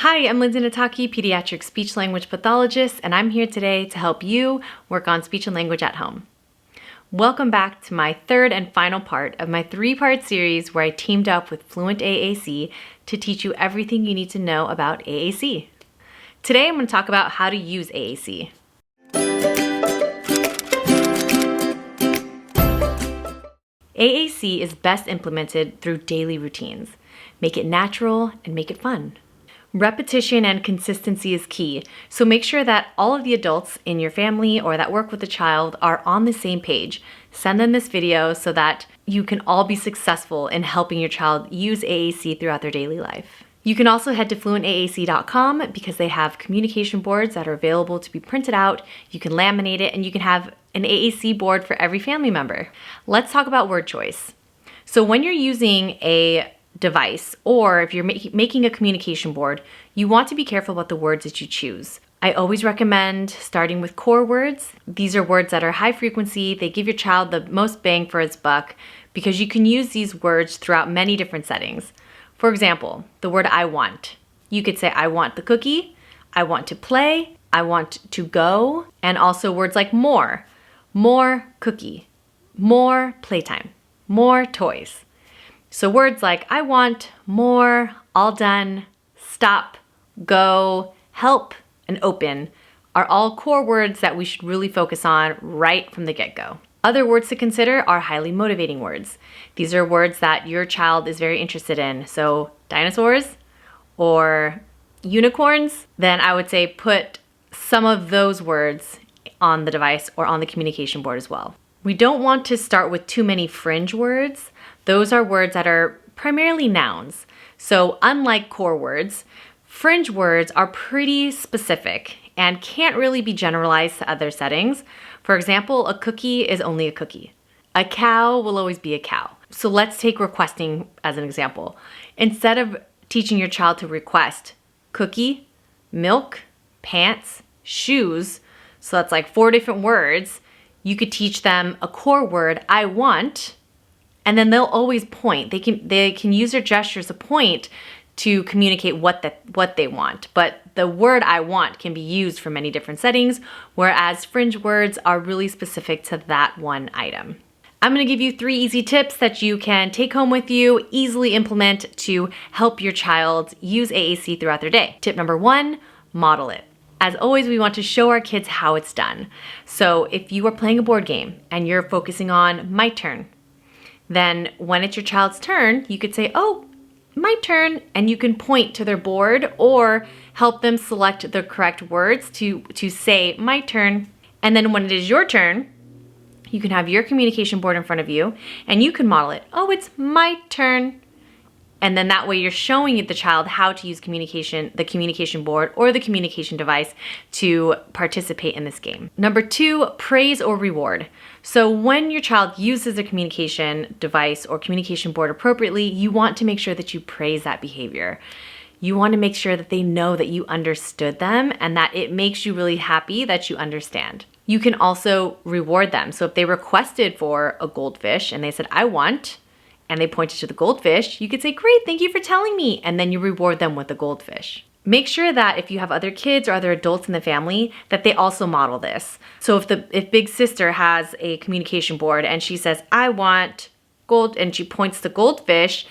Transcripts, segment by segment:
Hi, I'm Lindsay Nataki, pediatric speech-language pathologist, and I'm here today to help you work on speech and language at home. Welcome back to my third and final part of my three-part series where I teamed up with Fluent AAC to teach you everything you need to know about AAC. Today I'm going to talk about how to use AAC. AAC is best implemented through daily routines. Make it natural and make it fun. Repetition and consistency is key, so make sure that all of the adults in your family or that work with the child are on the same page. Send them this video so that you can all be successful in helping your child use AAC throughout their daily life. You can also head to fluentaac.com because they have communication boards that are available to be printed out. You can laminate it and you can have an AAC board for every family member. Let's talk about word choice. So when you're using a device, or if you're making a communication board, you want to be careful about the words that you choose. I always recommend starting with core words. These are words that are high frequency. They give your child the most bang for its buck because you can use these words throughout many different settings. For example, the word I want. You could say, I want the cookie, I want to play, I want to go, and also words like more cookie, more playtime, more toys. So words like I want, more, all done, stop, go, help, and open are all core words that we should really focus on right from the get-go. Other words to consider are highly motivating words. These are words that your child is very interested in. So dinosaurs or unicorns, then I would say put some of those words on the device or on the communication board as well. We don't want to start with too many fringe words. Those are words that are primarily nouns. So unlike core words, fringe words are pretty specific and can't really be generalized to other settings. For example, a cookie is only a cookie. A cow will always be a cow. So let's take requesting as an example. Instead of teaching your child to request cookie, milk, pants, shoes, so that's like 4 different words, you could teach them a core word, I want, and then they'll always point. They can use their gestures to point to communicate what they want. But the word I want can be used for many different settings, whereas fringe words are really specific to that one item. I'm gonna give you 3 easy tips that you can take home with you, easily implement to help your child use AAC throughout their day. Tip number 1, model it. As always, we want to show our kids how it's done. So if you are playing a board game and you're focusing on my turn, then when it's your child's turn, you could say, oh, my turn, and you can point to their board or help them select the correct words to say my turn. And then when it is your turn, you can have your communication board in front of you and you can model it. Oh, it's my turn. And then that way you're showing the child how to use the communication board or the communication device to participate in this game. Number 2, praise or reward. So when your child uses a communication device or communication board appropriately, you want to make sure that you praise that behavior. You want to make sure that they know that you understood them and that it makes you really happy that you understand. You can also reward them. So if they requested for a goldfish and they said, I want, and they pointed to the goldfish, you could say, great, thank you for telling me. And then you reward them with the goldfish. Make sure that if you have other kids or other adults in the family, that they also model this. So if big sister has a communication board and she says, I want gold, and she points to goldfish,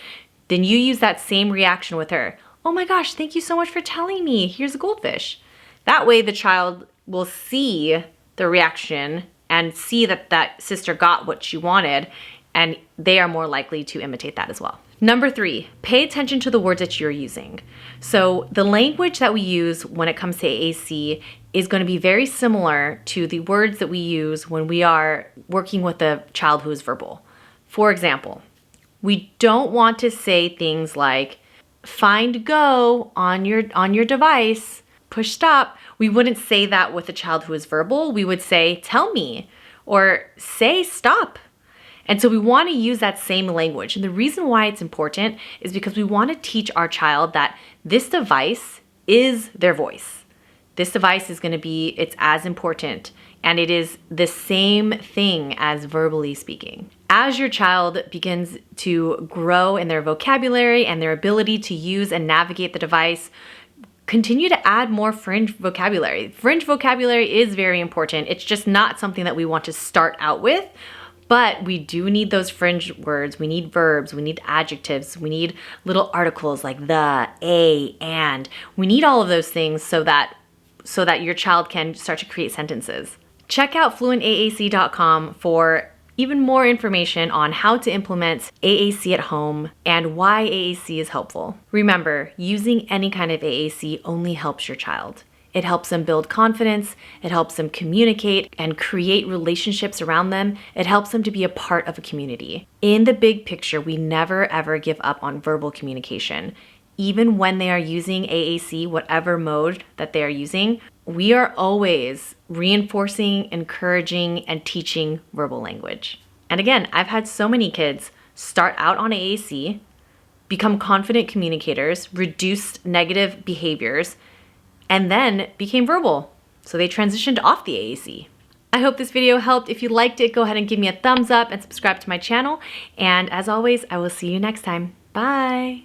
then you use that same reaction with her. Oh my gosh, thank you so much for telling me. Here's a goldfish. That way the child will see the reaction and see that sister got what she wanted, and they are more likely to imitate that as well. Number 3, pay attention to the words that you're using. So the language that we use when it comes to AAC is going to be very similar to the words that we use when we are working with a child who is verbal. For example, we don't want to say things like find go on your device, push stop. We wouldn't say that with a child who is verbal. We would say tell me or say stop. And so we want to use that same language. And the reason why it's important is because we want to teach our child that this device is their voice. This device is going to be, it's as important, and it is the same thing as verbally speaking. As your child begins to grow in their vocabulary and their ability to use and navigate the device, continue to add more fringe vocabulary. Fringe vocabulary is very important. It's just not something that we want to start out with, but we do need those fringe words. We need verbs, we need adjectives, we need little articles like the, a, and. We need all of those things so that your child can start to create sentences. Check out fluentaac.com for even more information on how to implement AAC at home and why AAC is helpful. Remember, using any kind of AAC only helps your child. It helps them build confidence, it helps them communicate and create relationships around them, it helps them to be a part of a community. In the big picture, we never ever give up on verbal communication. Even when they are using AAC, whatever mode that they are using, we are always reinforcing, encouraging, and teaching verbal language. And again, I've had so many kids start out on AAC, become confident communicators, reduced negative behaviors, and then became verbal. So they transitioned off the AAC. I hope this video helped. If you liked it, go ahead and give me a thumbs up and subscribe to my channel. And as always, I will see you next time. Bye.